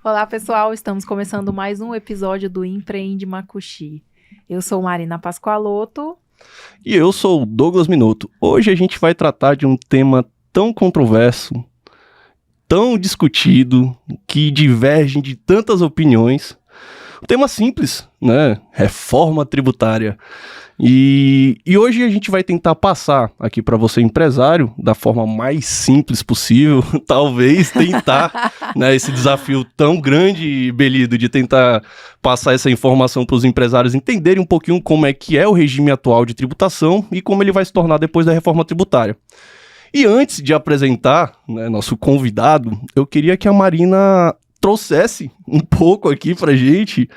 Olá pessoal, estamos começando mais um episódio do Empreende Macuxi. Eu sou Marina Pascoaloto. E eu sou o Douglas Minuto. Hoje a gente vai tratar de um tema tão controverso, tão discutido, que diverge de tantas opiniões. Um tema simples, né? Reforma tributária. E hoje a gente vai tentar passar aqui para você, empresário, da forma mais simples possível, talvez tentar, né, esse desafio tão grande, Belido, de tentar passar essa informação para os empresários entenderem um pouquinho como é que é o regime atual de tributação e como ele vai se tornar depois da reforma tributária. E antes de apresentar, né, nosso convidado, eu queria que a Marina trouxesse um pouco aqui pra gente.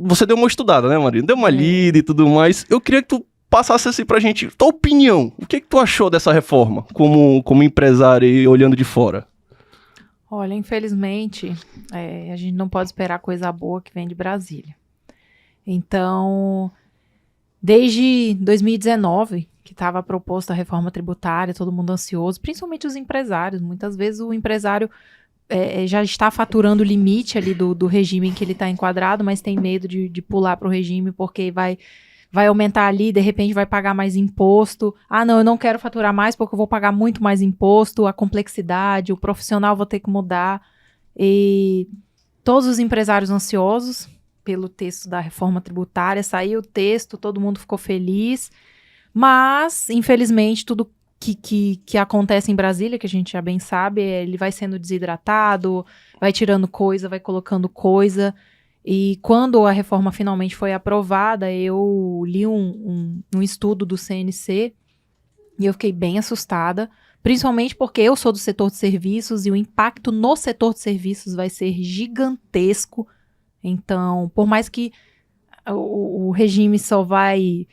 Você deu uma estudada, né, Marina? Deu uma lida e tudo mais. Eu queria que tu passasse assim pra gente tua opinião. O que tu achou dessa reforma, como empresário e olhando de fora? Olha, infelizmente, a gente não pode esperar coisa boa que vem de Brasília. Então, desde 2019, que estava proposta a reforma tributária, todo mundo ansioso, principalmente os empresários. Muitas vezes o empresário já está faturando o limite ali do regime em que ele está enquadrado, mas tem medo de pular para o regime porque vai aumentar ali, de repente vai pagar mais imposto. Ah, não, eu não quero faturar mais porque eu vou pagar muito mais imposto, a complexidade, o profissional vou ter que mudar. E todos os empresários ansiosos pelo texto da reforma tributária, saiu o texto, todo mundo ficou feliz, mas, infelizmente, tudo que acontece em Brasília, que a gente já bem sabe, ele vai sendo desidratado, vai tirando coisa, vai colocando coisa. E quando a reforma finalmente foi aprovada, eu li um estudo do CNC e eu fiquei bem assustada, principalmente porque eu sou do setor de serviços e o impacto no setor de serviços vai ser gigantesco. Então, por mais que o regime só vai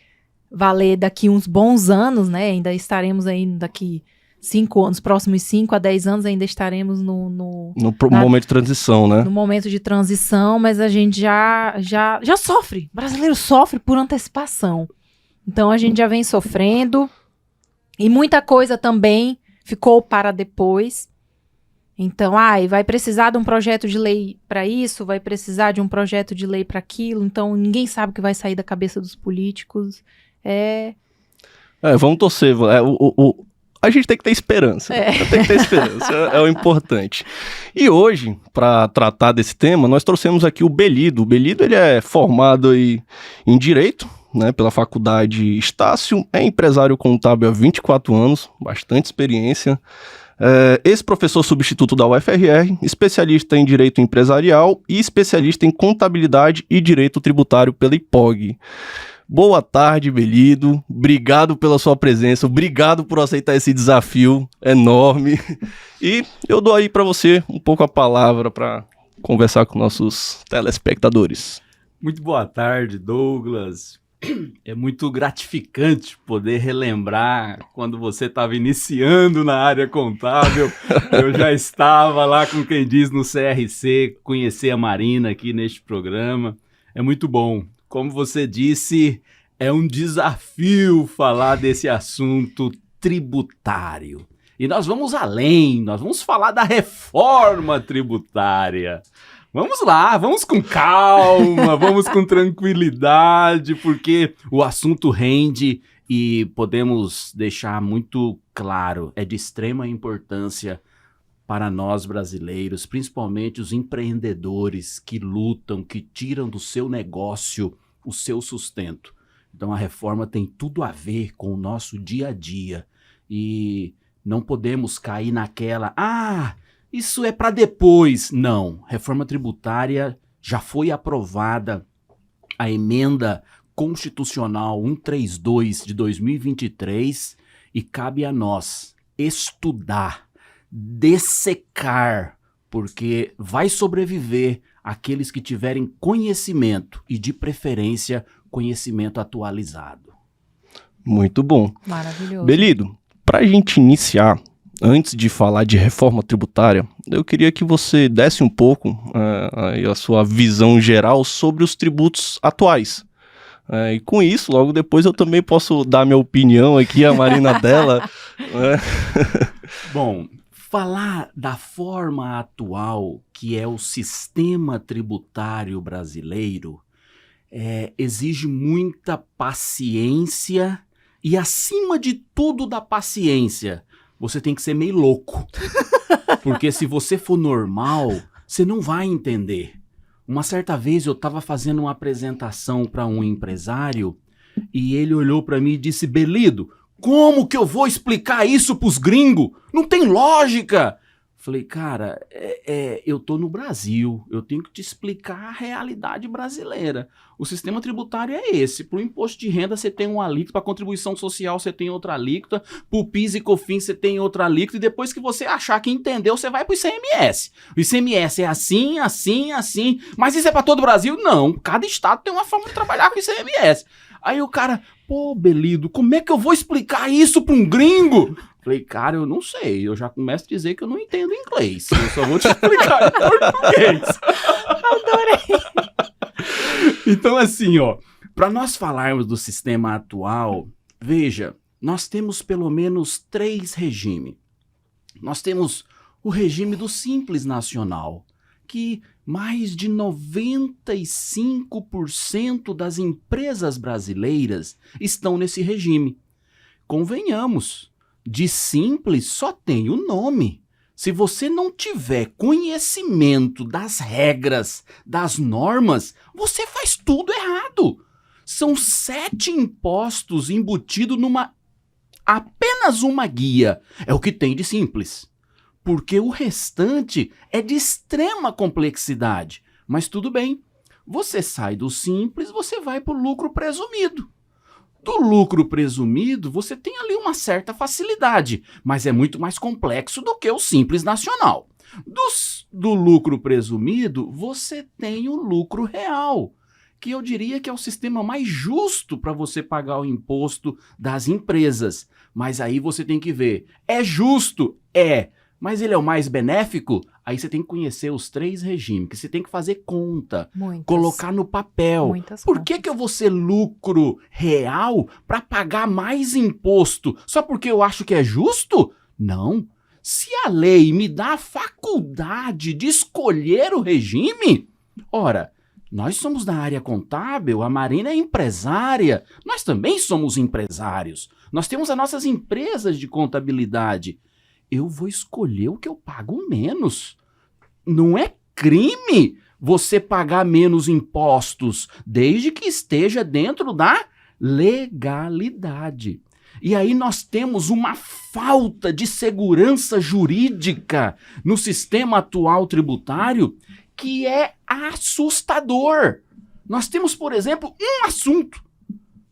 valer daqui uns bons anos, né? Ainda estaremos aí daqui 5 anos, próximos 5 a 10 anos, ainda estaremos no momento de transição, né? No momento de transição, mas a gente já sofre. O brasileiro sofre por antecipação. Então, a gente já vem sofrendo e muita coisa também ficou para depois. Então, vai precisar de um projeto de lei para isso, vai precisar de um projeto de lei para aquilo. Então, ninguém sabe o que vai sair da cabeça dos políticos. Vamos torcer. A gente tem que ter esperança. Tem que ter esperança, é o importante. E hoje, para tratar desse tema, nós trouxemos aqui o Belido. O Belido, ele é formado em Direito, né, pela Faculdade Estácio, é empresário contábil há 24 anos, bastante experiência. Ex-professor substituto da UFRR, especialista em Direito Empresarial e especialista em Contabilidade e Direito Tributário pela IPOG. Boa tarde, Belido. Obrigado pela sua presença. Obrigado por aceitar esse desafio enorme. E eu dou aí para você um pouco a palavra para conversar com nossos telespectadores. Muito boa tarde, Douglas. É muito gratificante poder relembrar quando você estava iniciando na área contábil. Eu já estava lá, com quem diz, no CRC, conhecer a Marina aqui neste programa. É muito bom. Como você disse, é um desafio falar desse assunto tributário. E nós vamos além, nós vamos falar da reforma tributária. Vamos lá, vamos com calma, vamos com tranquilidade, porque o assunto rende e podemos deixar muito claro, é de extrema importância para nós brasileiros, principalmente os empreendedores que lutam, que tiram do seu negócio o seu sustento. Então a reforma tem tudo a ver com o nosso dia a dia e não podemos cair naquela, isso é para depois. Não, reforma tributária já foi aprovada, a emenda constitucional 132 de 2023 e cabe a nós estudar, dessecar, porque vai sobreviver aqueles que tiverem conhecimento e, de preferência, conhecimento atualizado. Muito bom. Maravilhoso. Belido, para a gente iniciar, antes de falar de reforma tributária, eu queria que você desse um pouco a sua visão geral sobre os tributos atuais. E com isso, logo depois eu também posso dar minha opinião aqui, a Marina dela. Né? Bom, falar da forma atual que é o sistema tributário brasileiro exige muita paciência e, acima de tudo da paciência, você tem que ser meio louco. Porque se você for normal, você não vai entender. Uma certa vez eu estava fazendo uma apresentação para um empresário e ele olhou para mim e disse: Belido, como que eu vou explicar isso pros gringos? Não tem lógica! Falei, cara, eu tô no Brasil, eu tenho que te explicar a realidade brasileira. O sistema tributário é esse. Pro imposto de renda você tem uma alíquota, pra contribuição social você tem outra alíquota, pro PIS e COFINS você tem outra alíquota, e depois que você achar que entendeu, você vai pro ICMS. O ICMS é assim, assim, assim. Mas isso é pra todo o Brasil? Não, cada estado tem uma forma de trabalhar com o ICMS. Aí o cara, pô, Belido, como é que eu vou explicar isso pra um gringo? Falei, cara, eu não sei, eu já começo a dizer que eu não entendo inglês, eu só vou te explicar em português. Adorei. Então, assim, ó, para nós falarmos do sistema atual, veja, nós temos pelo menos 3 regimes. Nós temos o regime do Simples Nacional, que mais de 95% das empresas brasileiras estão nesse regime. Convenhamos, de simples só tem o nome. Se você não tiver conhecimento das regras, das normas, você faz tudo errado. São 7 impostos embutidos numa apenas uma guia. É o que tem de simples. Porque o restante é de extrema complexidade. Mas tudo bem. Você sai do simples, você vai para o lucro presumido. Do lucro presumido, você tem ali uma certa facilidade, mas é muito mais complexo do que o Simples Nacional. Do lucro presumido, você tem o lucro real, que eu diria que é o sistema mais justo para você pagar o imposto das empresas. Mas aí você tem que ver, é justo? É. Mas ele é o mais benéfico? Aí você tem que conhecer os 3 regimes, que você tem que fazer conta, colocar no papel. Por que eu vou ser lucro real para pagar mais imposto? Só porque eu acho que é justo? Não. Se a lei me dá a faculdade de escolher o regime, ora, nós somos da área contábil, a Marina é empresária, nós também somos empresários. Nós temos as nossas empresas de contabilidade. Eu vou escolher o que eu pago menos. Não é crime você pagar menos impostos, desde que esteja dentro da legalidade. E aí nós temos uma falta de segurança jurídica no sistema atual tributário que é assustador. Nós temos, por exemplo, um assunto.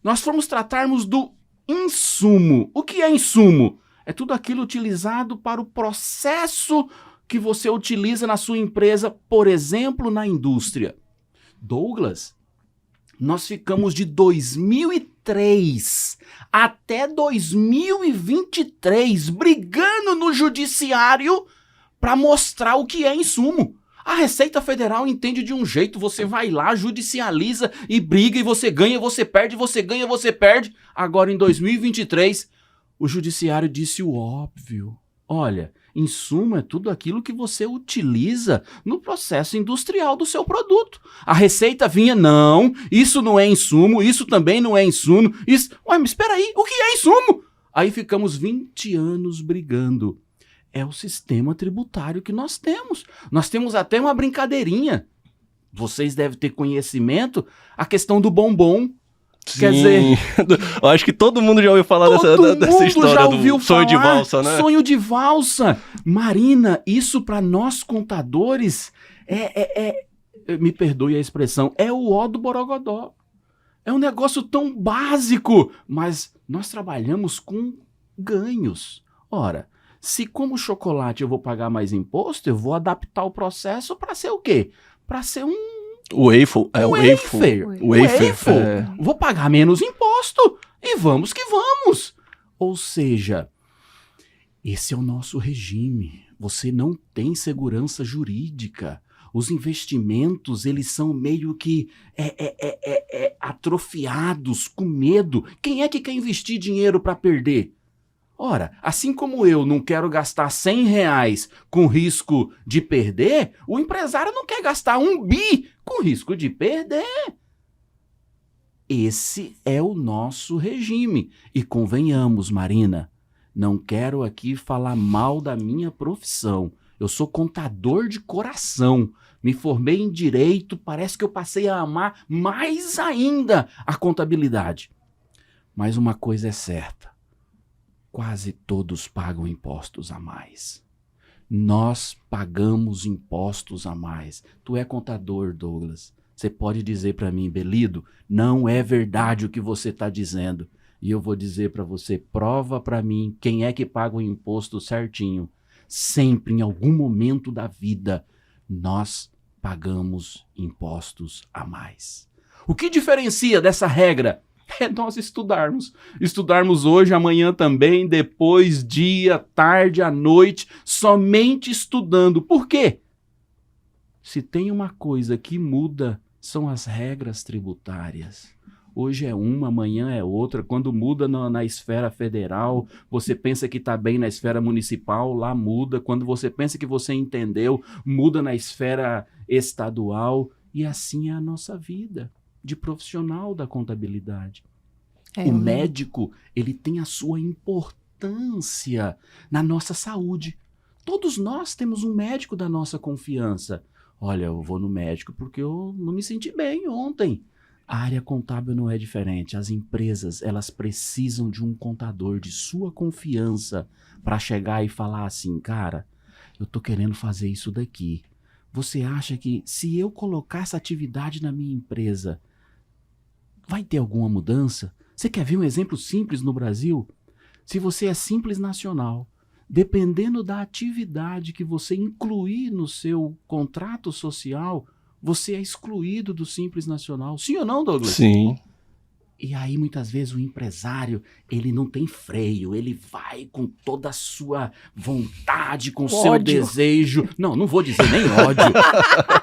Nós fomos tratarmos do insumo. O que é insumo? É tudo aquilo utilizado para o processo que você utiliza na sua empresa, por exemplo, na indústria. Douglas, nós ficamos de 2003 até 2023 brigando no judiciário para mostrar o que é insumo. A Receita Federal entende de um jeito, você vai lá, judicializa e briga, e você ganha, você perde, você ganha, você perde. Agora, em 2023... o judiciário disse o óbvio. Olha, insumo é tudo aquilo que você utiliza no processo industrial do seu produto. A Receita vinha, não, isso não é insumo, isso também não é insumo. Isso... Ué, mas espera aí, o que é insumo? Aí ficamos 20 anos brigando. É o sistema tributário que nós temos. Nós temos até uma brincadeirinha. Vocês devem ter conhecimento, a questão do bombom. Sim. Quer dizer, eu acho que todo mundo já ouviu falar dessa história do sonho de valsa, né? Sonho de valsa. Marina, isso para nós contadores me perdoe a expressão, é o ó do borogodó. É um negócio tão básico, mas nós trabalhamos com ganhos. Ora, se como chocolate eu vou pagar mais imposto, eu vou adaptar o processo para ser o quê? Para ser wafer. Vou pagar menos imposto e vamos que vamos. Ou seja, esse é o nosso regime. Você não tem segurança jurídica. Os investimentos, eles são meio que atrofiados, com medo. Quem é que quer investir dinheiro para perder? Ora, assim como eu não quero gastar R$100 com risco de perder, o empresário não quer gastar 1 bi com risco de perder. Esse é o nosso regime. E convenhamos, Marina, não quero aqui falar mal da minha profissão. Eu sou contador de coração. Me formei em direito, parece que eu passei a amar mais ainda a contabilidade. Mas uma coisa é certa. Quase todos pagam impostos a mais. Nós pagamos impostos a mais. Tu é contador, Douglas. Você pode dizer para mim, Belido, não é verdade o que você está dizendo. E eu vou dizer para você, prova para mim quem é que paga o imposto certinho. Sempre, em algum momento da vida, nós pagamos impostos a mais. O que diferencia dessa regra? É nós estudarmos. Estudarmos hoje, amanhã também, depois, dia, tarde, à noite, somente estudando. Por quê? Se tem uma coisa que muda, são as regras tributárias. Hoje é uma, amanhã é outra. Quando muda na esfera federal, você pensa que está bem na esfera municipal, lá muda. Quando você pensa que você entendeu, muda na esfera estadual. E assim é a nossa vida de profissional da contabilidade. O médico, ele tem a sua importância na nossa saúde. Todos nós temos um médico da nossa confiança. Olha, eu vou no médico porque eu não me senti bem ontem. A área contábil não é diferente. As empresas, elas precisam de um contador de sua confiança para chegar e falar assim, cara, eu tô querendo fazer isso daqui. Você acha que se eu colocar essa atividade na minha empresa, vai ter alguma mudança? Você quer ver um exemplo simples no Brasil? Se você é Simples Nacional, dependendo da atividade que você incluir no seu contrato social, você é excluído do Simples Nacional. Sim ou não, Douglas? Sim. E aí, muitas vezes, o empresário, ele não tem freio, ele vai com toda a sua vontade, com o seu desejo. Não vou dizer nem ódio.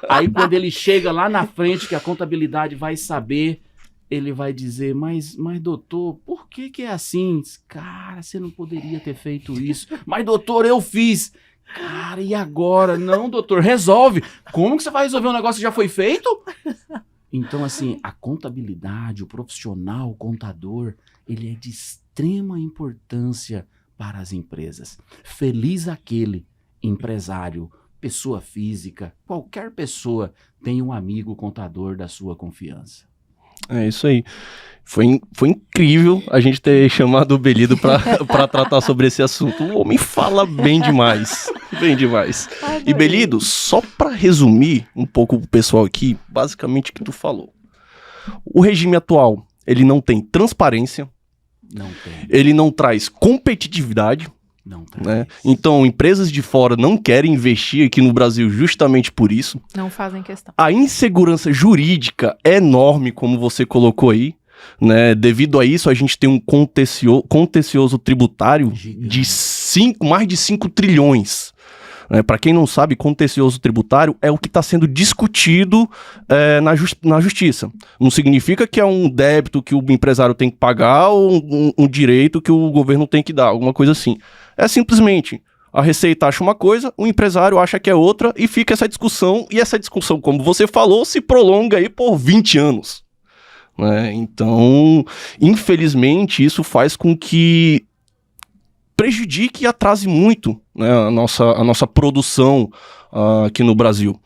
Aí, quando ele chega lá na frente, que a contabilidade vai saber, ele vai dizer, mas doutor, por que é assim? Cara, você não poderia ter feito isso. Mas doutor, eu fiz. Cara, e agora? Não, doutor, resolve. Como que você vai resolver um negócio que já foi feito? Então, assim, a contabilidade, o profissional, o contador, ele é de extrema importância para as empresas. Feliz aquele empresário, pessoa física, qualquer pessoa tem um amigo contador da sua confiança. É isso aí. Foi incrível a gente ter chamado o Belido para tratar sobre esse assunto. O homem fala bem demais. Bem demais. Adorei. E Belido, só para resumir um pouco pro pessoal aqui, basicamente o que tu falou. O regime atual, ele não tem transparência. Não tem. Ele não traz competitividade. Não traz. Né? Então, empresas de fora não querem investir aqui no Brasil justamente por isso. Não fazem questão. A insegurança jurídica é enorme, como você colocou aí. Né? Devido a isso, a gente tem um contencioso tributário de mais de 5 trilhões. Para quem não sabe, contencioso tributário é o que está sendo discutido na justiça. Não significa que é um débito que o empresário tem que pagar ou um direito que o governo tem que dar, alguma coisa assim. É simplesmente a Receita acha uma coisa, o empresário acha que é outra e fica essa discussão. E essa discussão, como você falou, se prolonga aí por 20 anos. Né? Então, infelizmente, isso faz com que prejudique e atrase muito, né, a nossa produção aqui no Brasil.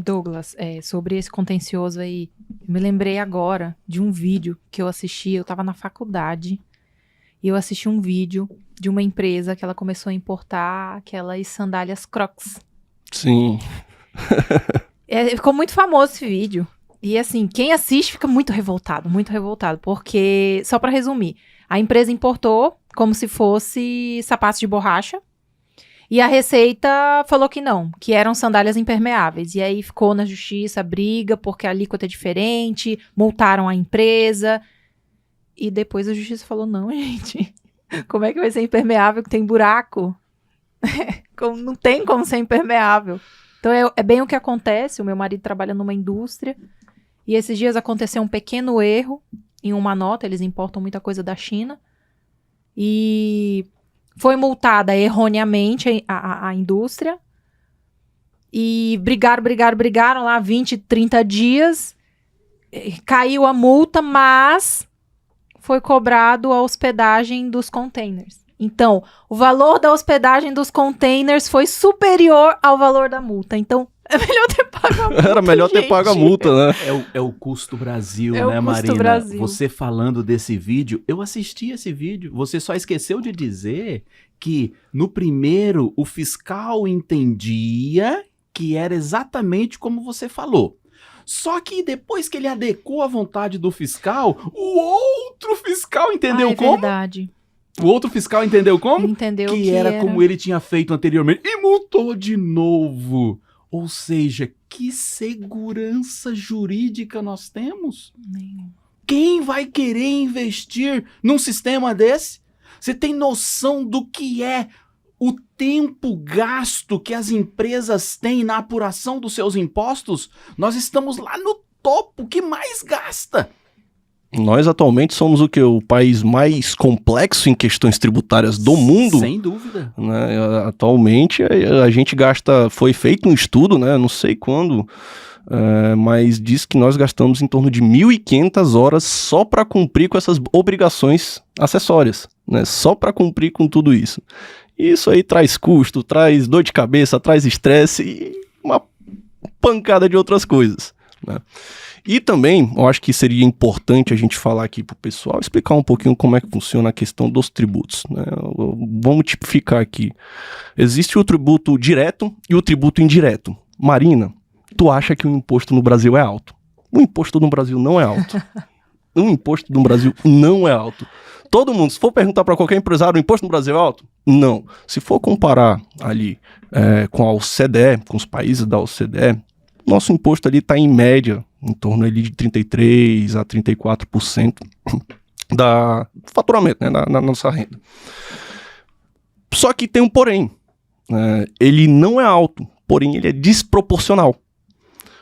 Douglas, sobre esse contencioso aí, eu me lembrei agora de um vídeo que eu assisti, eu estava na faculdade, e eu assisti um vídeo de uma empresa que ela começou a importar aquelas sandálias Crocs. Sim. Ficou muito famoso esse vídeo. E assim, quem assiste fica muito revoltado, porque, só para resumir, a empresa importou como se fosse sapatos de borracha, e a Receita falou que não, que eram sandálias impermeáveis. E aí ficou na justiça, briga, porque a alíquota é diferente, multaram a empresa. E depois a justiça falou, não, gente, como é que vai ser impermeável que tem buraco? Não tem como ser impermeável. Então é bem o que acontece. O meu marido trabalha numa indústria e esses dias aconteceu um pequeno erro em uma nota. Eles importam muita coisa da China e foi multada erroneamente a indústria e brigaram lá 20, 30 dias, caiu a multa, mas foi cobrado a hospedagem dos containers. Então, o valor da hospedagem dos containers foi superior ao valor da multa. Então, é melhor ter pago a multa. Era melhor ter pago a multa, né? É o custo Brasil, É o né, custo Marina? Brasil. Você falando desse vídeo, eu assisti esse vídeo. Você só esqueceu de dizer que no primeiro o fiscal entendia que era exatamente como você falou. Só que depois que ele adequou a vontade do fiscal, o outro fiscal entendeu como? Verdade. O outro fiscal entendeu como? Ele entendeu que era como ele tinha feito anteriormente e multou de novo. Ou seja, que segurança jurídica nós temos? Quem vai querer investir num sistema desse? Você tem noção do que é o tempo gasto que as empresas têm na apuração dos seus impostos? Nós estamos lá no topo que mais gasta. Nós atualmente somos o país mais complexo em questões tributárias do mundo. Sem dúvida. Né? Atualmente a gente gasta, foi feito um estudo, né? Não sei quando, mas diz que nós gastamos em torno de 1.500 horas só para cumprir com essas obrigações acessórias, né? Só para cumprir com tudo isso. Isso aí traz custo, traz dor de cabeça, traz estresse e uma pancada de outras coisas, né? E também, eu acho que seria importante a gente falar aqui para o pessoal, explicar um pouquinho como é que funciona a questão dos tributos, né? Vamos tipificar aqui. Existe o tributo direto e o tributo indireto. Marina, tu acha que o imposto no Brasil é alto? O imposto no Brasil não é alto. O imposto no Brasil não é alto. Todo mundo, se for perguntar para qualquer empresário, o imposto no Brasil é alto? Não. Se for comparar ali com a OCDE, com os países da OCDE, nosso imposto ali está em média, em torno ali de 33% a 34% do faturamento, né, na nossa renda. Só que tem um porém. Ele não é alto, porém ele é desproporcional.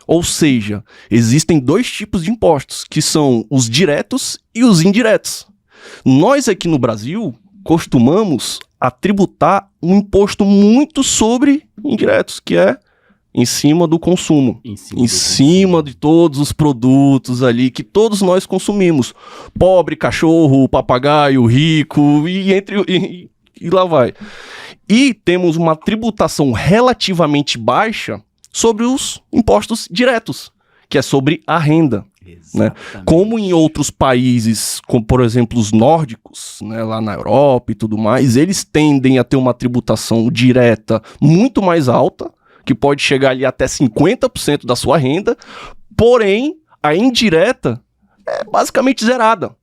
Ou seja, existem dois tipos de impostos, que são os diretos e os indiretos. Nós aqui no Brasil costumamos a tributar um imposto muito sobre indiretos, que é em cima do consumo, em cima de todos os produtos ali que todos nós consumimos. Pobre, cachorro, papagaio, rico e lá vai. E temos uma tributação relativamente baixa sobre os impostos diretos, que é sobre a renda. Né? Como em outros países, como por exemplo os nórdicos, né, lá na Europa e tudo mais, eles tendem a ter uma tributação direta muito mais alta, que pode chegar ali até 50% da sua renda, porém, a indireta é basicamente zerada.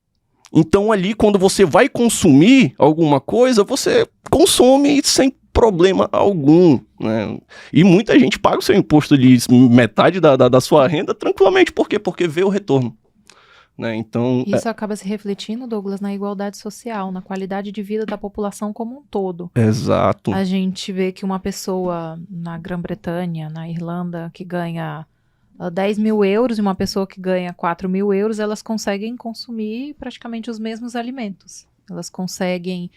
Então ali, quando você vai consumir alguma coisa, você consome sem problema algum, né? E muita gente paga o seu imposto de metade da sua renda tranquilamente. Por quê? Porque vê o retorno. Né? Então, isso acaba se refletindo, Douglas, na igualdade social, na qualidade de vida da população como um todo. Exato. A gente vê que uma pessoa na Grã-Bretanha, na Irlanda, que ganha 10 mil euros e uma pessoa que ganha 4 mil euros, elas conseguem consumir praticamente os mesmos alimentos. Elas conseguem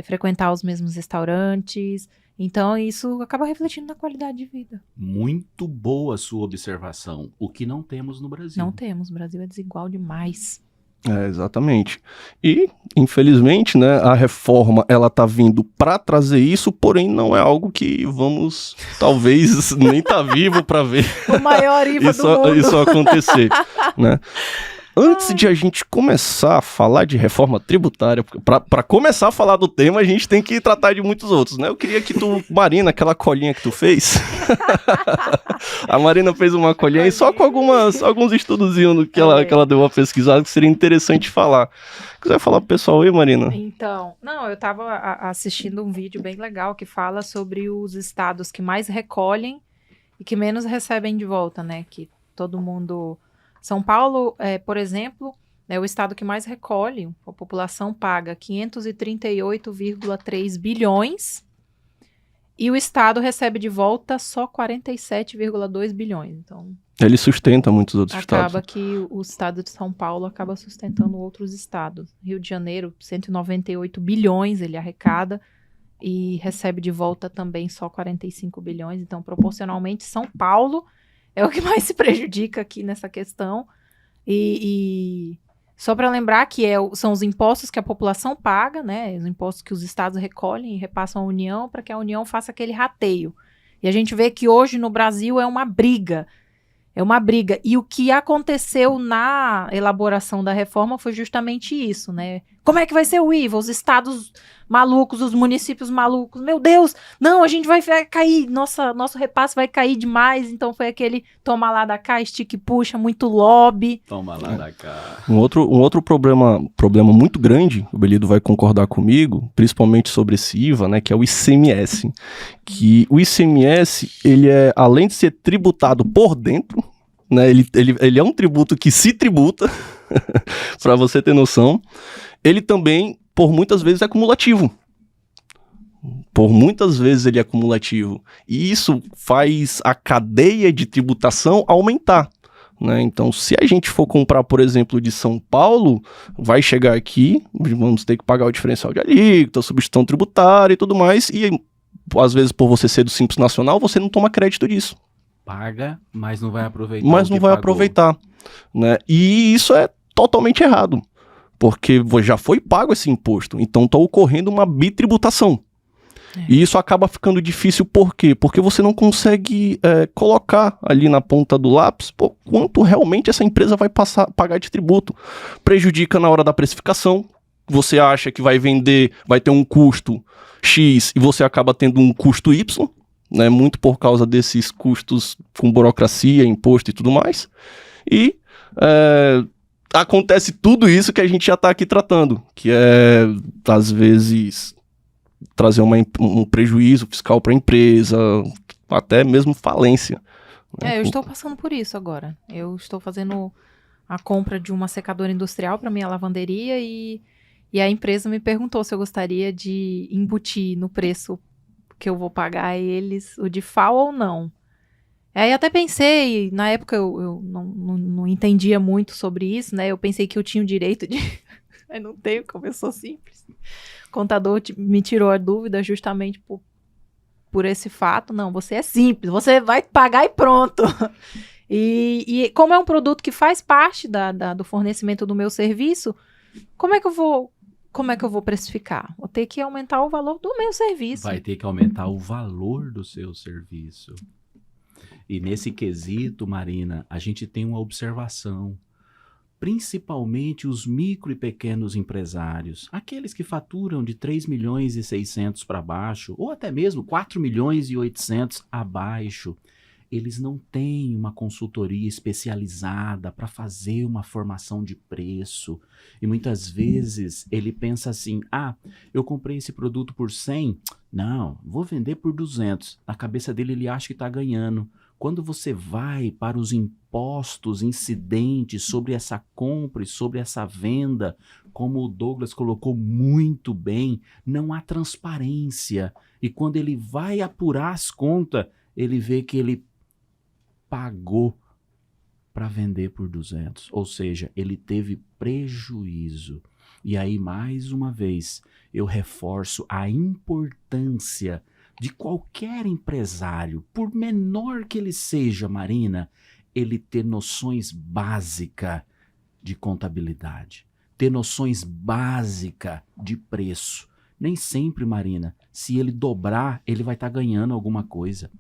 frequentar os mesmos restaurantes. Então, isso acaba refletindo na qualidade de vida. Muito boa a sua observação. O que não temos no Brasil. Não temos. O Brasil é desigual demais. Exatamente. E, infelizmente, né, a reforma, ela tá vindo para trazer isso, porém não é algo que vamos, talvez, nem tá vivo para ver o maior IVA do mundo. Isso acontecer, né? Antes de a gente começar a falar de reforma tributária, para começar a falar do tema, a gente tem que tratar de muitos outros, né? Eu queria que tu, Marina, aquela colinha que tu fez, a Marina fez uma colinha aí só com alguns estudozinhos que ela deu uma pesquisada que seria interessante falar. Quiser falar pro pessoal aí, Marina? Então, eu tava assistindo um vídeo bem legal que fala sobre os estados que mais recolhem e que menos recebem de volta, né? Que todo mundo... São Paulo, por exemplo, é o estado que mais recolhe, a população paga 538,3 bilhões E o Estado recebe de volta só 47,2 bilhões. Então, Ele sustenta muitos outros acaba estados. que o Estado de São Paulo acaba sustentando outros estados. Rio de Janeiro, 198 bilhões ele arrecada e recebe de volta também só 45 bilhões. Então, proporcionalmente, São Paulo é o que mais se prejudica aqui nessa questão. E só para lembrar que são os impostos que a população paga, né? Os impostos que os estados recolhem e repassam à União para que a União faça aquele rateio. E a gente vê que hoje no Brasil é uma briga. É uma briga. E o que aconteceu na elaboração da reforma foi justamente isso, né? Como é que vai ser o IVA? Os estados malucos, os municípios malucos. Meu Deus, não, a gente vai cair, nosso repasse vai cair demais. Então foi aquele toma lá da cá, estica e puxa, muito lobby. Toma lá da cá. Um outro problema muito grande, o Belido vai concordar comigo, principalmente sobre esse IVA, né, que é o ICMS. Que o ICMS, ele é, além de ser tributado por dentro, né, ele é um tributo que se tributa, para você ter noção, ele também, por muitas vezes, é acumulativo. Por muitas vezes ele é acumulativo. E isso faz a cadeia de tributação aumentar. Né? Então, se a gente for comprar, por exemplo, de São Paulo, vai chegar aqui, vamos ter que pagar o diferencial de alíquota, substituição tributária e tudo mais, e às vezes, por você ser do Simples Nacional, você não toma crédito disso. Paga, mas não vai aproveitar. Mas não vai aproveitar. Né? E isso é totalmente errado, porque já foi pago esse imposto, então está ocorrendo uma bitributação. E isso acaba ficando difícil por quê? Porque você não consegue colocar ali na ponta do lápis quanto realmente essa empresa vai pagar de tributo. Prejudica na hora da precificação. Você acha que vai vender, vai ter um custo X e você acaba tendo um custo Y, né? Muito por causa desses custos com burocracia, imposto e tudo mais. E acontece tudo isso que a gente já está aqui tratando, que é, às vezes, trazer um prejuízo fiscal para a empresa, até mesmo falência. Né? Eu estou passando por isso agora. Eu estou fazendo a compra de uma secadora industrial para minha lavanderia e a empresa me perguntou se eu gostaria de embutir no preço que eu vou pagar a eles o de FAO ou não. Aí até pensei, na época eu não entendia muito sobre isso, né? Eu pensei que eu tinha o direito de... Mas não tenho, como eu sou simples. O contador me tirou a dúvida justamente por esse fato. Não, você é simples, você vai pagar e pronto. E como é um produto que faz parte do fornecimento do meu serviço, como é que eu vou precificar? Vou ter que aumentar o valor do meu serviço. Vai ter que aumentar o valor do seu serviço. E nesse quesito, Marina, a gente tem uma observação. Principalmente os micro e pequenos empresários, aqueles que faturam de 3 milhões e 600 para baixo, ou até mesmo 4 milhões e 800 abaixo, eles não têm uma consultoria especializada para fazer uma formação de preço. E muitas vezes ele pensa assim, eu comprei esse produto por 100, não, vou vender por 200. Na cabeça dele ele acha que está ganhando. Quando você vai para os impostos incidentes sobre essa compra e sobre essa venda, como o Douglas colocou muito bem, não há transparência. E quando ele vai apurar as contas, ele vê que ele pagou para vender por 200. Ou seja, ele teve prejuízo. E aí, mais uma vez, eu reforço a importância de qualquer empresário, por menor que ele seja, Marina, ele ter noções básicas de contabilidade, ter noções básicas de preço. Nem sempre, Marina, se ele dobrar, ele vai estar ganhando alguma coisa.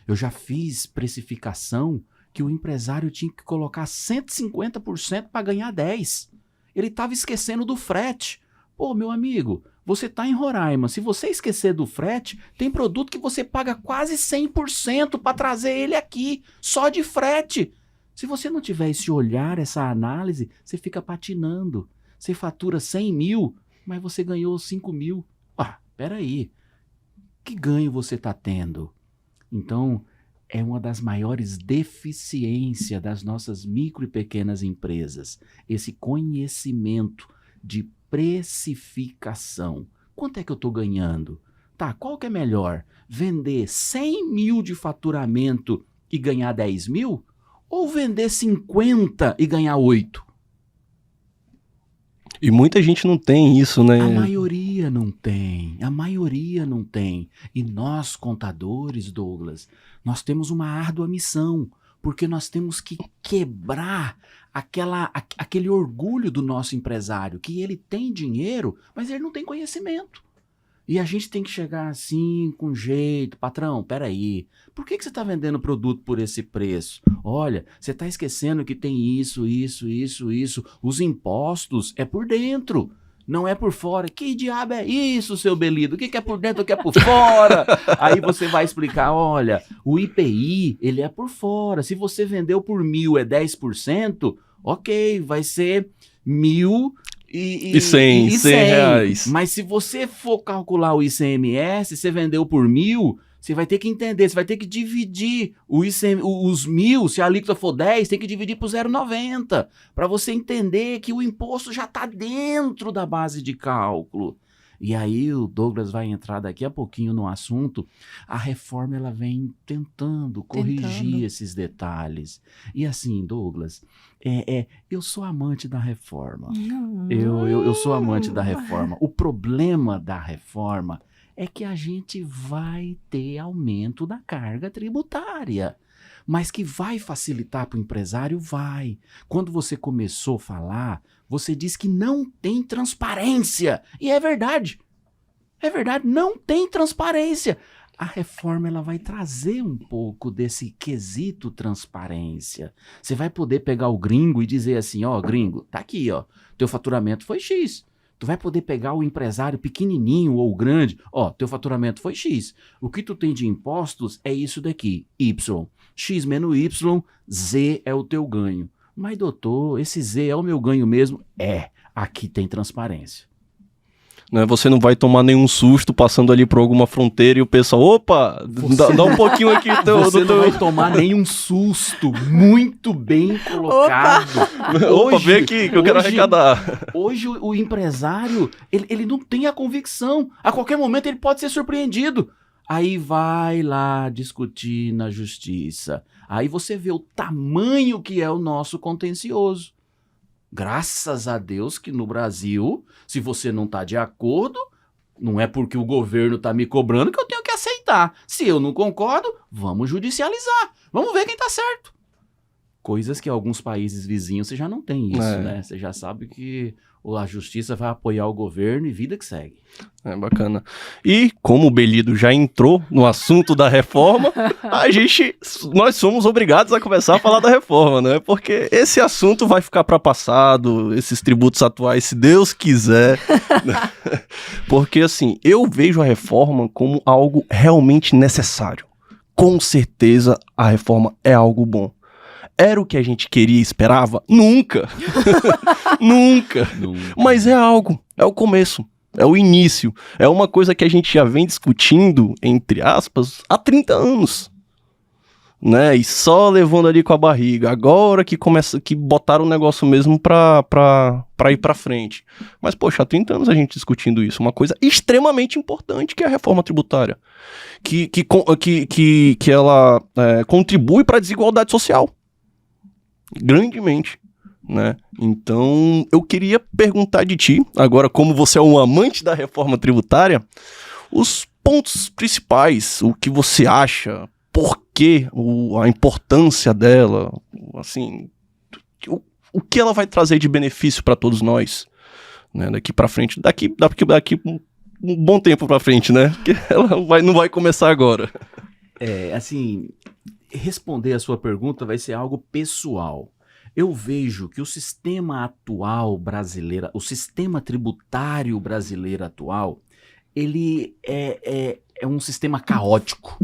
Eu já fiz precificação que o empresário tinha que colocar 150% para ganhar 10%. Ele estava esquecendo do frete. Pô, meu amigo, você está em Roraima, se você esquecer do frete, tem produto que você paga quase 100% para trazer ele aqui, só de frete. Se você não tiver esse olhar, essa análise, você fica patinando. Você fatura 100 mil, mas você ganhou 5 mil. Peraí, que ganho você está tendo? Então, é uma das maiores deficiências das nossas micro e pequenas empresas, esse conhecimento de precificação. Quanto é que eu estou ganhando? Tá, qual que é melhor? Vender 100 mil de faturamento e ganhar 10 mil? Ou vender 50 e ganhar 8? E muita gente não tem isso, né? A maioria não tem. E nós, contadores, Douglas, nós temos uma árdua missão, porque nós temos que quebrar aquele orgulho do nosso empresário, que ele tem dinheiro, mas ele não tem conhecimento. E a gente tem que chegar assim, com jeito. Patrão, peraí, por que você está vendendo produto por esse preço? Olha, você está esquecendo que tem isso. Os impostos é por dentro, não é por fora. Que diabo é isso, seu Belido? O que é por dentro, o que é por fora? Aí você vai explicar, olha, o IPI, ele é por fora. Se você vendeu por 1.000 é 10%, ok, vai ser 1.000... E 100 reais. Mas se você for calcular o ICMS, você vendeu por 1.000, você vai ter que entender, você vai ter que dividir os 1.000, se a alíquota for 10, tem que dividir por 0,90, para você entender que o imposto já está dentro da base de cálculo. E aí o Douglas vai entrar daqui a pouquinho no assunto. A reforma ela vem tentando corrigir esses detalhes. E assim, Douglas, eu sou amante da reforma. Eu sou amante da reforma. O problema da reforma é que a gente vai ter aumento da carga tributária. Mas que vai facilitar para o empresário, vai. Quando você começou a falar, você disse que não tem transparência. E é verdade. É verdade, não tem transparência. A reforma ela vai trazer um pouco desse quesito transparência. Você vai poder pegar o gringo e dizer assim, ó, gringo, tá aqui, ó, teu faturamento foi X. Tu vai poder pegar o empresário pequenininho ou grande, ó, teu faturamento foi X. O que tu tem de impostos é isso daqui, Y. X menos Y, Z é o teu ganho. Mas, doutor, esse Z é o meu ganho mesmo? É, aqui tem transparência. Né, você não vai tomar nenhum susto passando ali por alguma fronteira e o pessoal, opa, dá um pouquinho aqui. Você não vai tomar nenhum susto, muito bem colocado. Opa, vem aqui que eu quero arrecadar. Hoje o empresário, ele não tem a convicção. A qualquer momento ele pode ser surpreendido. Aí vai lá discutir na justiça. Aí você vê o tamanho que é o nosso contencioso. Graças a Deus que no Brasil, se você não está de acordo, não é porque o governo está me cobrando que eu tenho que aceitar. Se eu não concordo, vamos judicializar. Vamos ver quem está certo. Coisas que alguns países vizinhos você já não tem isso, né? Você já sabe que a justiça vai apoiar o governo e vida que segue. É bacana. E como o Belido já entrou no assunto da reforma, nós somos obrigados a começar a falar da reforma, né? Porque esse assunto vai ficar para passado, esses tributos atuais, se Deus quiser. Porque assim, eu vejo a reforma como algo realmente necessário. Com certeza a reforma é algo bom. Era o que a gente queria e esperava? Nunca. Nunca. Mas é algo, é o começo, é o início. É uma coisa que a gente já vem discutindo, entre aspas, há 30 anos. Né? E só levando ali com a barriga. Agora que botaram o negócio mesmo pra ir pra frente. Mas, poxa, há 30 anos a gente discutindo isso. Uma coisa extremamente importante que é a reforma tributária. Que ela contribui para a desigualdade social. Grandemente, né? Então, eu queria perguntar de ti, agora como você é um amante da reforma tributária, os pontos principais, o que você acha, por que a importância dela, assim, o que ela vai trazer de benefício para todos nós, né? Daqui para frente, daqui um bom tempo para frente, né? Porque ela não vai começar agora. Assim, responder a sua pergunta vai ser algo pessoal. Eu vejo que o sistema atual brasileiro, o sistema tributário brasileiro atual, ele é um sistema caótico,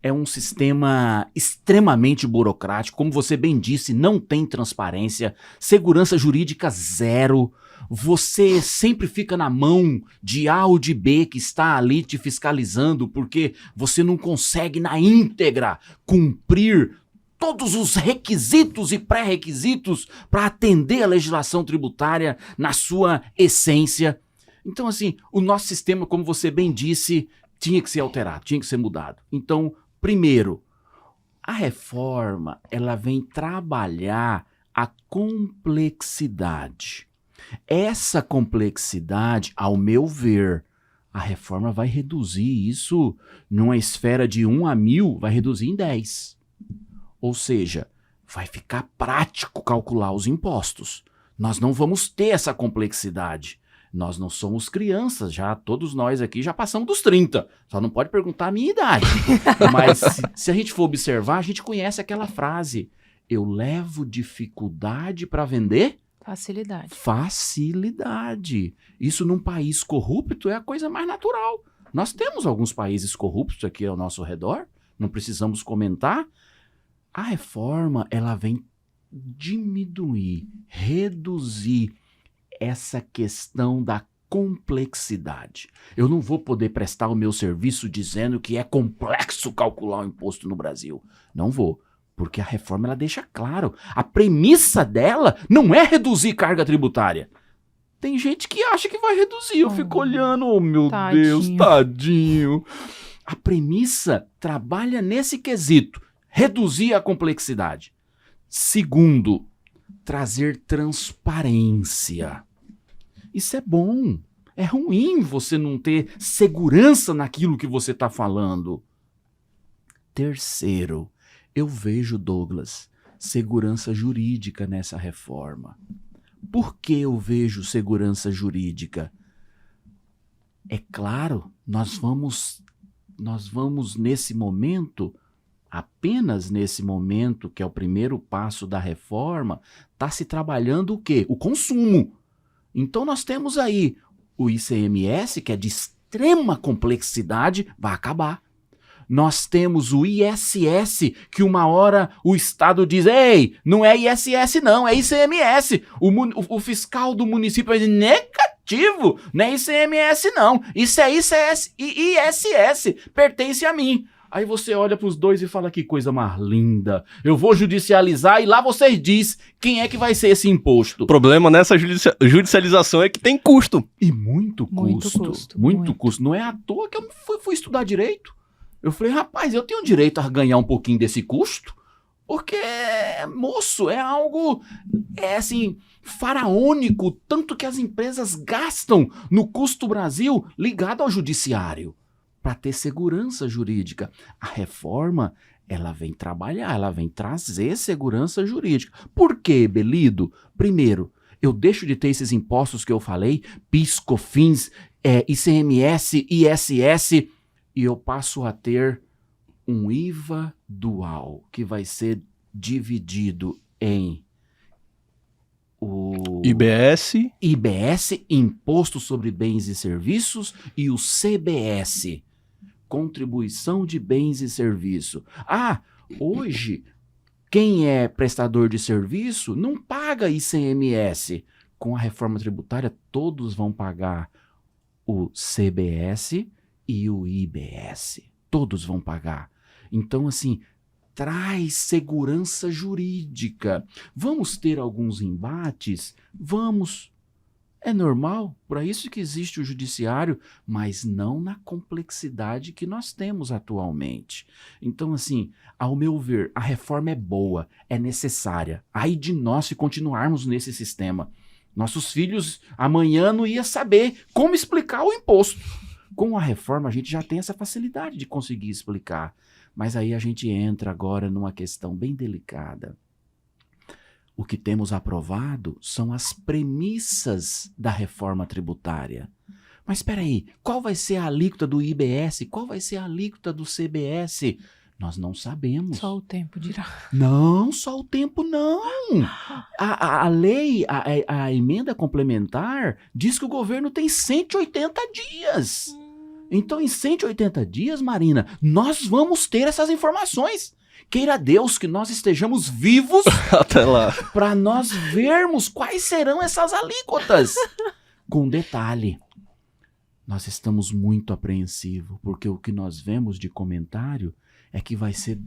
é um sistema extremamente burocrático, como você bem disse, não tem transparência, segurança jurídica zero, você sempre fica na mão de A ou de B que está ali te fiscalizando porque você não consegue na íntegra cumprir todos os requisitos e pré-requisitos para atender a legislação tributária na sua essência. Então, assim, o nosso sistema, como você bem disse, tinha que ser alterado, tinha que ser mudado. Então, primeiro, a reforma, ela vem trabalhar a complexidade. Essa complexidade, ao meu ver, a reforma vai reduzir isso numa esfera de 1 a 1000, vai reduzir em 10. Ou seja, vai ficar prático calcular os impostos. Nós não vamos ter essa complexidade. Nós não somos crianças, já todos nós aqui já passamos dos 30. Só não pode perguntar a minha idade. Mas se a gente for observar, a gente conhece aquela frase: eu levo dificuldade para vender Facilidade. facilidade. Isso num país corrupto é a coisa mais natural. Nós temos alguns países corruptos aqui ao nosso redor, não precisamos comentar. A reforma, ela vem diminuir, reduzir essa questão da complexidade. Eu não vou poder prestar o meu serviço dizendo que é complexo calcular o imposto no Brasil. Não vou. Porque a reforma, ela deixa claro. A premissa dela não é reduzir carga tributária. Tem gente que acha que vai reduzir. Eu fico olhando, oh meu Deus, tadinho. A premissa trabalha nesse quesito. Reduzir a complexidade. Segundo, trazer transparência. Isso é bom. É ruim você não ter segurança naquilo que você está falando. Terceiro, eu vejo, Douglas, segurança jurídica nessa reforma. Por que eu vejo segurança jurídica? É claro, nós vamos nesse momento, apenas nesse momento, que é o primeiro passo da reforma, está se trabalhando o quê? O consumo. Então nós temos aí o ICMS, que é de extrema complexidade, vai acabar. Nós temos o ISS, que uma hora o Estado diz: ei, não é ISS não, é ICMS. O fiscal do município vai dizer: negativo, não é ICMS não, isso é ISS, pertence a mim. Aí você olha para os dois e fala: que coisa mais linda, eu vou judicializar e lá vocês diz quem é que vai ser esse imposto. O problema nessa judicialização é que tem custo. E muito custo. Muito custo. Não é à toa que eu fui estudar direito. Eu falei: rapaz, eu tenho direito a ganhar um pouquinho desse custo, porque, moço, é algo, assim, faraônico, tanto que as empresas gastam no custo Brasil ligado ao judiciário, para ter segurança jurídica. A reforma, ela vem trabalhar, ela vem trazer segurança jurídica. Por quê, Belido? Primeiro, eu deixo de ter esses impostos que eu falei, PIS, COFINS, ICMS, ISS, e eu passo a ter um IVA dual, que vai ser dividido em o IBS, Imposto sobre Bens e Serviços, e o CBS, Contribuição de Bens e Serviços. Hoje, quem é prestador de serviço não paga ICMS. Com a reforma tributária, todos vão pagar o CBS e o IBS. Todos vão pagar. Então, assim, traz segurança jurídica. Vamos ter alguns embates? Vamos. É normal, para isso que existe o judiciário, mas não na complexidade que nós temos atualmente. Então, assim, ao meu ver, a reforma é boa, é necessária. Ai de nós se continuarmos nesse sistema. Nossos filhos amanhã não iam saber como explicar o imposto. Com a reforma, a gente já tem essa facilidade de conseguir explicar. Mas aí a gente entra agora numa questão bem delicada. O que temos aprovado são as premissas da reforma tributária. Mas espera aí, qual vai ser a alíquota do IBS? Qual vai ser a alíquota do CBS? Nós não sabemos. Só o tempo dirá. Não, só o tempo não. A lei, a emenda complementar diz que o governo tem 180 dias. Então, em 180 dias, Marina, nós vamos ter essas informações. Queira Deus que nós estejamos vivos até lá, para nós vermos quais serão essas alíquotas. Com detalhe, nós estamos muito apreensivos, porque o que nós vemos de comentário é que vai ser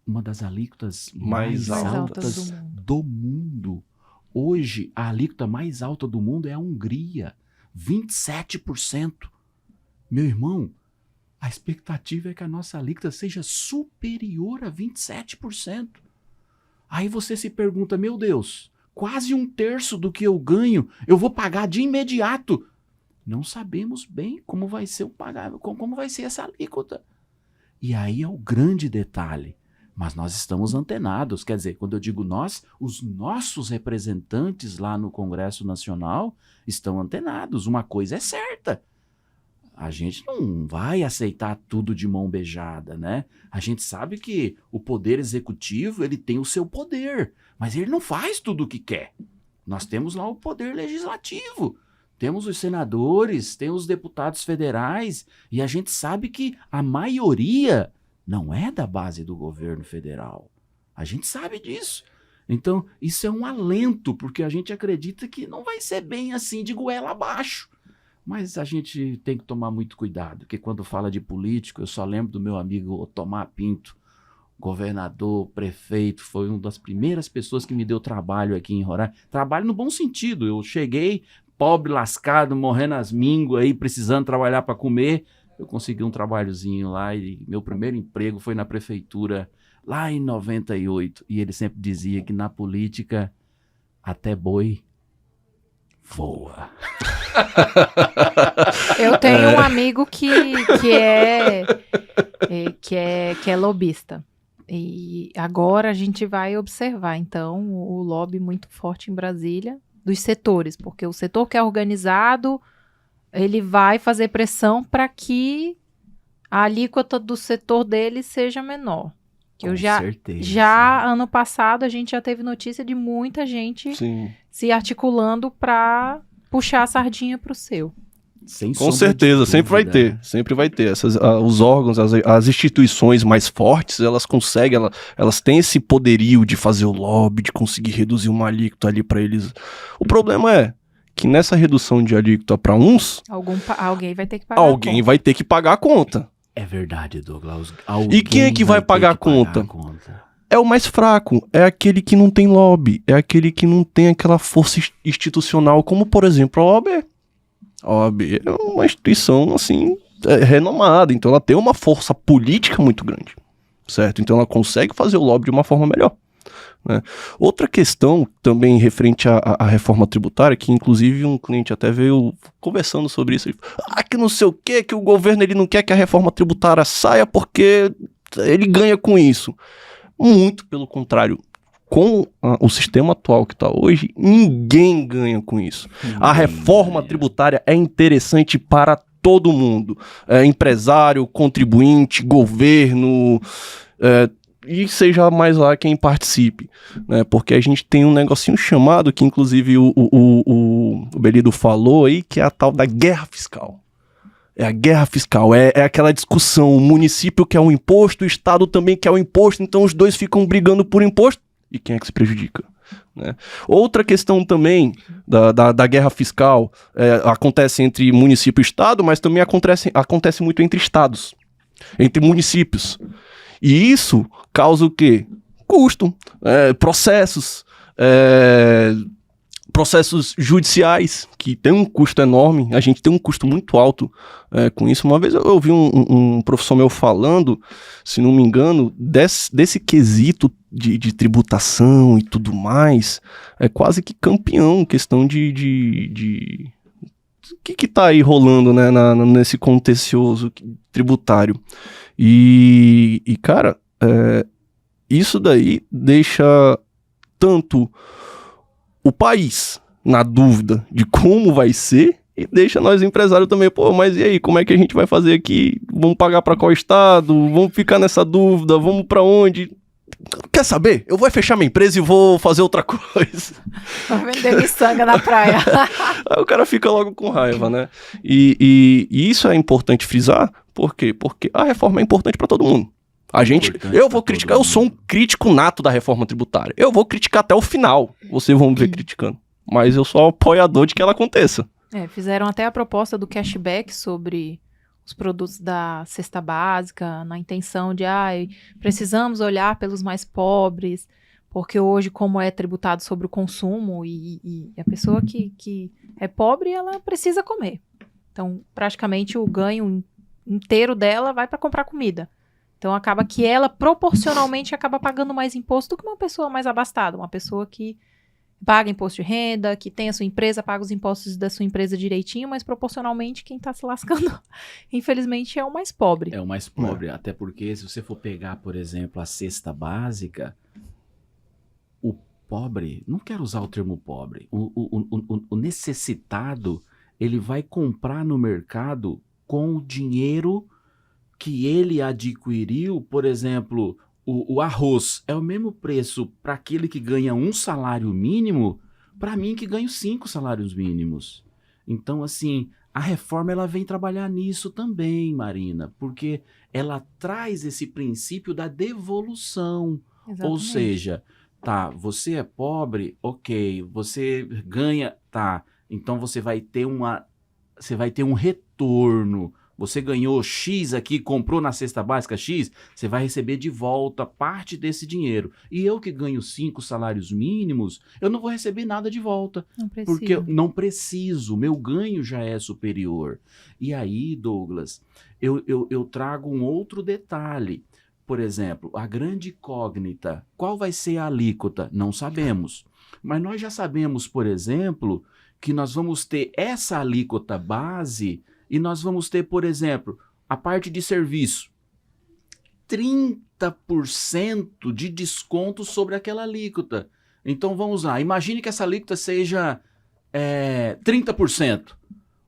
uma das alíquotas mais altas do mundo. Hoje, a alíquota mais alta do mundo é a Hungria, 27%. Meu irmão, A expectativa é que a nossa alíquota seja superior a 27%. Aí você se pergunta, meu Deus, quase 1/3 do que eu ganho, eu vou pagar de imediato. Não sabemos bem como vai ser o pagamento, como vai ser essa alíquota. E aí é o grande detalhe. Mas nós estamos antenados, quer dizer, quando eu digo nós, os nossos representantes lá no Congresso Nacional estão antenados. Uma coisa é certa, a gente não vai aceitar tudo de mão beijada, né? A gente sabe que o poder executivo, ele tem o seu poder, mas ele não faz tudo o que quer. Nós temos lá o poder legislativo, temos os senadores, temos os deputados federais, e a gente sabe que a maioria não é da base do governo federal. A gente sabe disso. Então, isso é um alento, porque a gente acredita que não vai ser bem assim de goela abaixo. Mas a gente tem que tomar muito cuidado, porque quando fala de político, eu só lembro do meu amigo Otomar Pinto, governador, prefeito, foi uma das primeiras pessoas que me deu trabalho aqui em Roraima. Trabalho no bom sentido, eu cheguei pobre, lascado, morrendo as mínguas aí, precisando trabalhar para comer. Eu consegui um trabalhozinho lá e meu primeiro emprego foi na prefeitura lá em 98. E ele sempre dizia que na política até boi voa. Eu tenho um amigo que é lobista. E agora a gente vai observar, então, o lobby muito forte em Brasília dos setores, porque o setor que é organizado, ele vai fazer pressão para que a alíquota do setor dele seja menor. Que já ano passado a gente já teve notícia de muita gente se articulando para puxar a sardinha para o seu. Com certeza, sempre vai ter. Os órgãos, as instituições mais fortes, elas conseguem, elas têm esse poderio de fazer o lobby, de conseguir reduzir uma alíquota ali para eles. O problema é que nessa redução de alíquota para uns, alguém vai ter que pagar vai ter que pagar a conta. É verdade, Douglas. E quem é que vai pagar a conta? É o mais fraco, é aquele que não tem lobby, é aquele que não tem aquela força institucional, como por exemplo a OAB. A OAB é uma instituição assim renomada, então ela tem uma força política muito grande, certo? Então ela consegue fazer o lobby de uma forma melhor, né? Outra questão também referente à reforma tributária, que inclusive um cliente até veio conversando sobre isso, que não sei o que o governo ele não quer que a reforma tributária saia porque ele ganha com isso. Muito pelo contrário, com o sistema atual que está hoje, ninguém ganha com isso. A reforma tributária é interessante para todo mundo. Empresário, contribuinte, governo, e seja mais lá quem participe, né? Porque a gente tem um negocinho chamado, que inclusive o Belido falou aí, que é a tal da guerra fiscal. É a guerra fiscal, é aquela discussão, o município quer um imposto, o estado também quer um imposto, então os dois ficam brigando por imposto, e quem é que se prejudica, né? Outra questão também da guerra fiscal acontece entre município e estado, mas também acontece muito entre estados, entre municípios. E isso causa o quê? Custo, processos judiciais, que tem um custo enorme, a gente tem um custo muito alto com isso. Uma vez eu ouvi um professor meu falando, se não me engano, desse quesito de tributação e tudo mais, é quase que campeão, questão de que tá aí rolando, né, nesse contencioso tributário. E cara, isso daí deixa tanto o país na dúvida de como vai ser e deixa nós empresários também, mas e aí, como é que a gente vai fazer aqui? Vamos pagar para qual estado? Vamos ficar nessa dúvida? Vamos para onde? Quer saber? Eu vou fechar minha empresa e vou fazer outra coisa. Vai vender miçanga na praia. Aí o cara fica logo com raiva, né? E isso é importante frisar, por quê? Porque a reforma é importante para todo mundo. Eu vou criticar, eu sou um crítico nato da reforma tributária. Eu vou criticar até o final, vocês vão me ver criticando. Mas eu sou apoiador de que ela aconteça. Fizeram até a proposta do cashback sobre os produtos da cesta básica, na intenção de, precisamos olhar pelos mais pobres, porque hoje, como é tributado sobre o consumo, e a pessoa que é pobre, ela precisa comer. Então, praticamente, o ganho inteiro dela vai para comprar comida. Então acaba que ela proporcionalmente acaba pagando mais imposto do que uma pessoa mais abastada, uma pessoa que paga imposto de renda, que tem a sua empresa, paga os impostos da sua empresa direitinho, mas proporcionalmente quem tá se lascando, infelizmente, é o mais pobre. É o mais pobre, até porque se você for pegar, por exemplo, a cesta básica, o pobre, não quero usar o termo pobre, o necessitado, ele vai comprar no mercado com o dinheiro que ele adquiriu, por exemplo, o arroz é o mesmo preço para aquele que ganha 1 salário mínimo, para mim que ganho 5 salários mínimos. Então, assim, a reforma ela vem trabalhar nisso também, Marina, porque ela traz esse princípio da devolução. Exatamente. Ou seja, tá, você é pobre, ok, você ganha, tá, então você vai ter um retorno. Você ganhou X aqui, comprou na cesta básica X, você vai receber de volta parte desse dinheiro. E eu que ganho 5 salários mínimos, eu não vou receber nada de volta. Não precisa. Porque eu não preciso, meu ganho já é superior. E aí, Douglas, eu trago um outro detalhe. Por exemplo, a grande incógnita, qual vai ser a alíquota? Não sabemos. Mas nós já sabemos, por exemplo, que nós vamos ter essa alíquota base e nós vamos ter, por exemplo, a parte de serviço. 30% de desconto sobre aquela alíquota. Então vamos lá, imagine que essa alíquota seja 30%.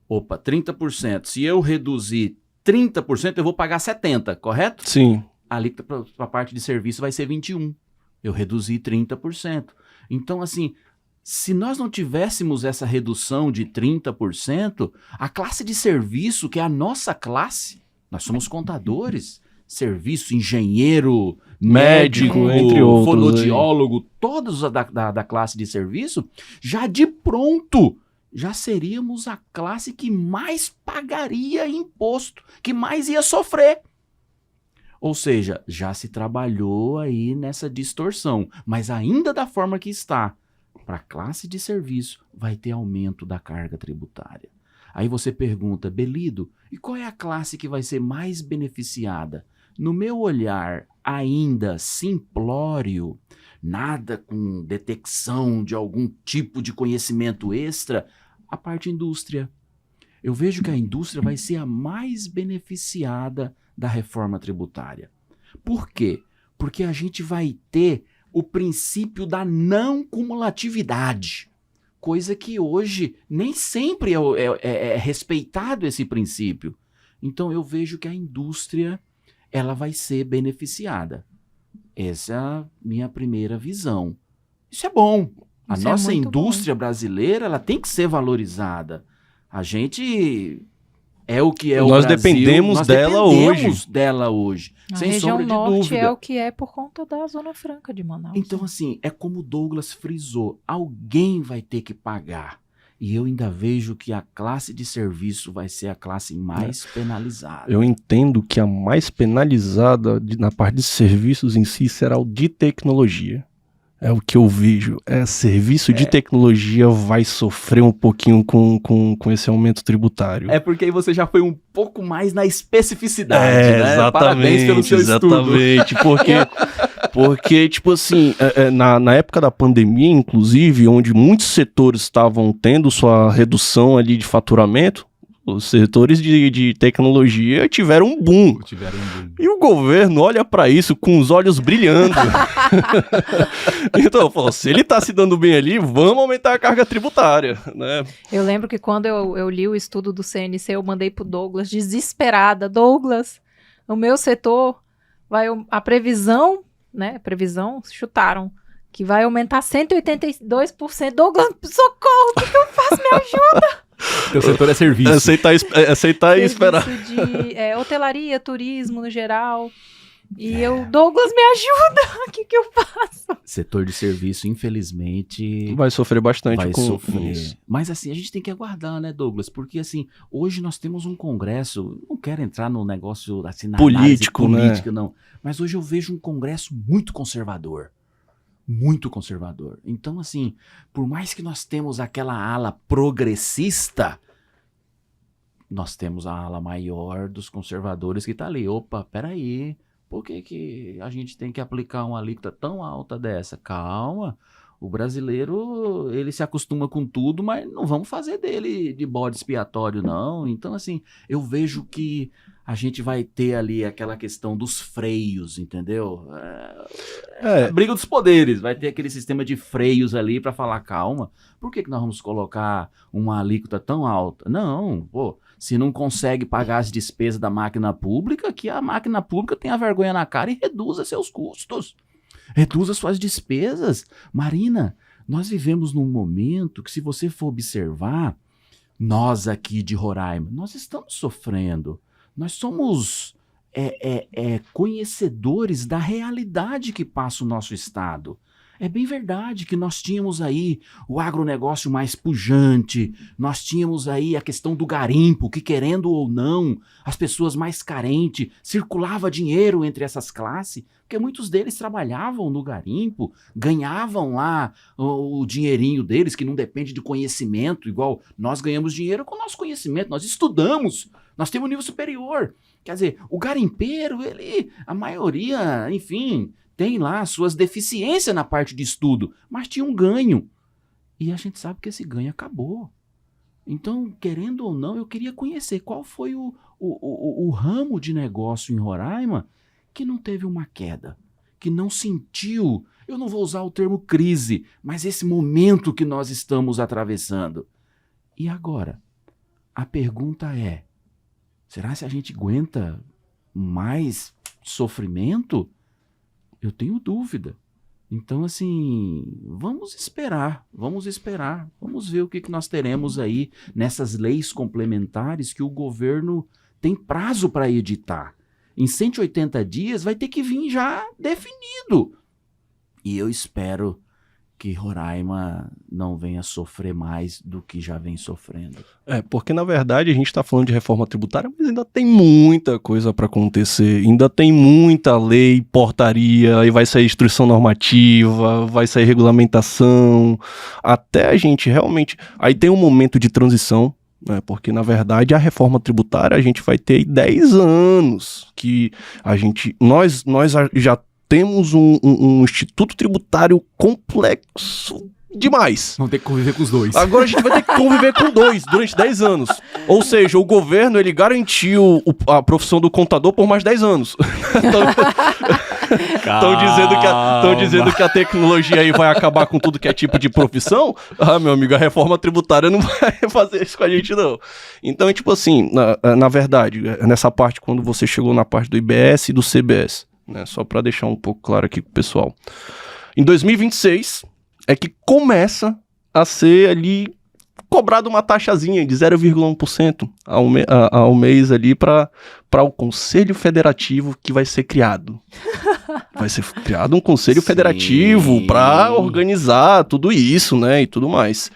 Opa, 30%. Se eu reduzir 30%, eu vou pagar 70%, correto? Sim. A alíquota para a parte de serviço vai ser 21%. Eu reduzi 30%. Então, assim, se nós não tivéssemos essa redução de 30%, a classe de serviço, que é a nossa classe, nós somos contadores, serviço, engenheiro, médico, entre outros, fonoaudiólogo, todos da classe de serviço, já de pronto, já seríamos a classe que mais pagaria imposto, que mais ia sofrer. Ou seja, já se trabalhou aí nessa distorção, mas ainda da forma que está, para a classe de serviço vai ter aumento da carga tributária. Aí você pergunta, Belido, e qual é a classe que vai ser mais beneficiada? No meu olhar ainda simplório, nada com detecção de algum tipo de conhecimento extra, a parte indústria. Eu vejo que a indústria vai ser a mais beneficiada da reforma tributária. Por quê? Porque a gente vai ter o princípio da não cumulatividade, coisa que hoje nem sempre é respeitado esse princípio. Então eu vejo que a indústria ela vai ser beneficiada. Essa é a minha primeira visão. Isso é bom. A Isso é nossa muito indústria brasileira ela tem que ser valorizada. A gente é o que é o Nós Brasil. dependemos Nós dela dependemos dela hoje. A Sem região sombra de norte dúvida. é o que é por conta da Zona Franca de Manaus. Então, assim, é como o Douglas frisou, alguém vai ter que pagar. E eu ainda vejo que a classe de serviço vai ser a classe mais penalizada. Eu entendo que a mais penalizada na parte de serviços em si será o de tecnologia. É o que eu vejo. Serviço de tecnologia vai sofrer um pouquinho com esse aumento tributário. É porque aí você já foi um pouco mais na especificidade, né? Exatamente, Parabéns pelo seu exatamente, porque tipo assim, na época da pandemia, inclusive, onde muitos setores estavam tendo sua redução ali de faturamento, os setores de tecnologia tiveram um boom. E o governo olha para isso com os olhos brilhando. Então, pô, se ele tá se dando bem ali, vamos aumentar a carga tributária, né? Eu lembro que quando eu li o estudo do CNC, eu mandei pro Douglas, desesperada. Douglas, o meu setor a previsão, chutaram, que vai aumentar 182%. Douglas, socorro, o que eu faço? Me ajuda! Teu setor é serviço. Aceitar e esperar. Serviço de hotelaria, turismo no geral. E Douglas, me ajuda! O que eu faço? Setor de serviço, infelizmente, vai sofrer bastante vai com sofrer. isso. Mas assim, a gente tem que aguardar, né, Douglas? Porque assim, hoje nós temos um congresso, não quero entrar no negócio assim, na político, política, não. Mas hoje eu vejo um congresso muito conservador. Muito conservador. Então, assim, por mais que nós temos aquela ala progressista, nós temos a ala maior dos conservadores que está ali. Opa, peraí, por que a gente tem que aplicar uma alíquota tão alta dessa? Calma, o brasileiro, ele se acostuma com tudo, mas não vamos fazer dele de bode expiatório, não. Então, assim, eu vejo que a gente vai ter ali aquela questão dos freios, entendeu? A briga dos poderes, vai ter aquele sistema de freios ali para falar, calma, por que nós vamos colocar uma alíquota tão alta? Não, pô, se não consegue pagar as despesas da máquina pública, que a máquina pública tenha vergonha na cara e reduza seus custos. Reduza suas despesas. Marina, nós vivemos num momento que, se você for observar, nós aqui de Roraima, nós estamos sofrendo. Nós somos conhecedores da realidade que passa o nosso estado. É bem verdade que nós tínhamos aí o agronegócio mais pujante, nós tínhamos aí a questão do garimpo, que, querendo ou não, as pessoas mais carentes, circulava dinheiro entre essas classes, porque muitos deles trabalhavam no garimpo, ganhavam lá o dinheirinho deles, que não depende de conhecimento, igual nós ganhamos dinheiro com o nosso conhecimento, nós estudamos, nós temos um nível superior. Quer dizer, o garimpeiro, a maioria, enfim, tem lá suas deficiências na parte de estudo, mas tinha um ganho. E a gente sabe que esse ganho acabou. Então, querendo ou não, eu queria conhecer qual foi o ramo de negócio em Roraima que não teve uma queda, que não sentiu, eu não vou usar o termo crise, mas esse momento que nós estamos atravessando. E agora, a pergunta é, será que a gente aguenta mais sofrimento? Eu tenho dúvida. Então, assim, vamos esperar, vamos ver o que nós teremos aí nessas leis complementares que o governo tem prazo para editar. Em 180 dias vai ter que vir já definido. E eu espero que Roraima não venha sofrer mais do que já vem sofrendo. Porque na verdade a gente está falando de reforma tributária, mas ainda tem muita coisa para acontecer, ainda tem muita lei, portaria, aí vai sair instrução normativa, vai sair regulamentação, até a gente realmente... Aí tem um momento de transição, né, porque na verdade a reforma tributária a gente vai ter aí 10 anos que nós já temos um instituto tributário complexo demais. Vamos ter que conviver com os dois. Agora a gente vai ter que conviver com dois durante 10 anos. Ou seja, o governo, ele garantiu a profissão do contador por mais 10 anos. Estão dizendo que a tecnologia aí vai acabar com tudo que é tipo de profissão. Ah, meu amigo, a reforma tributária não vai fazer isso com a gente, não. Então, tipo assim, na verdade, nessa parte, quando você chegou na parte do IBS e do CBS, né, só para deixar um pouco claro aqui pro pessoal, em 2026 é que começa a ser ali cobrado uma taxazinha de 0,1% ao mês ali para o Conselho Federativo que vai ser criado. Vai ser criado um Conselho Federativo para organizar tudo isso, né, e tudo mais.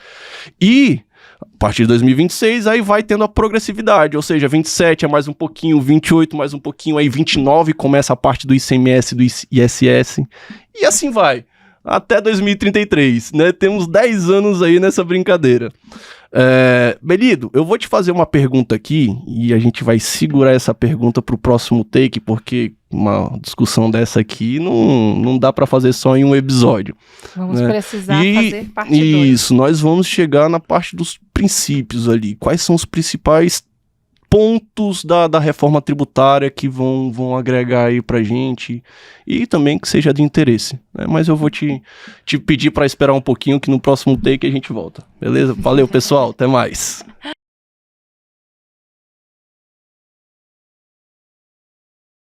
E a partir de 2026, aí vai tendo a progressividade, ou seja, 27 é mais um pouquinho, 28 mais um pouquinho, aí 29 começa a parte do ICMS, do ISS, e assim vai, até 2033, né? Temos 10 anos aí nessa brincadeira. Belido, eu vou te fazer uma pergunta aqui, e a gente vai segurar essa pergunta para o próximo take, porque uma discussão dessa aqui não dá para fazer só em um episódio. Vamos precisar fazer parte 2. Isso, nós vamos chegar na parte dos princípios ali. Quais são os principais pontos da reforma tributária que vão agregar aí pra gente e também que seja de interesse, né? Mas eu vou te pedir para esperar um pouquinho que no próximo take a gente volta, beleza? Valeu, pessoal, até mais.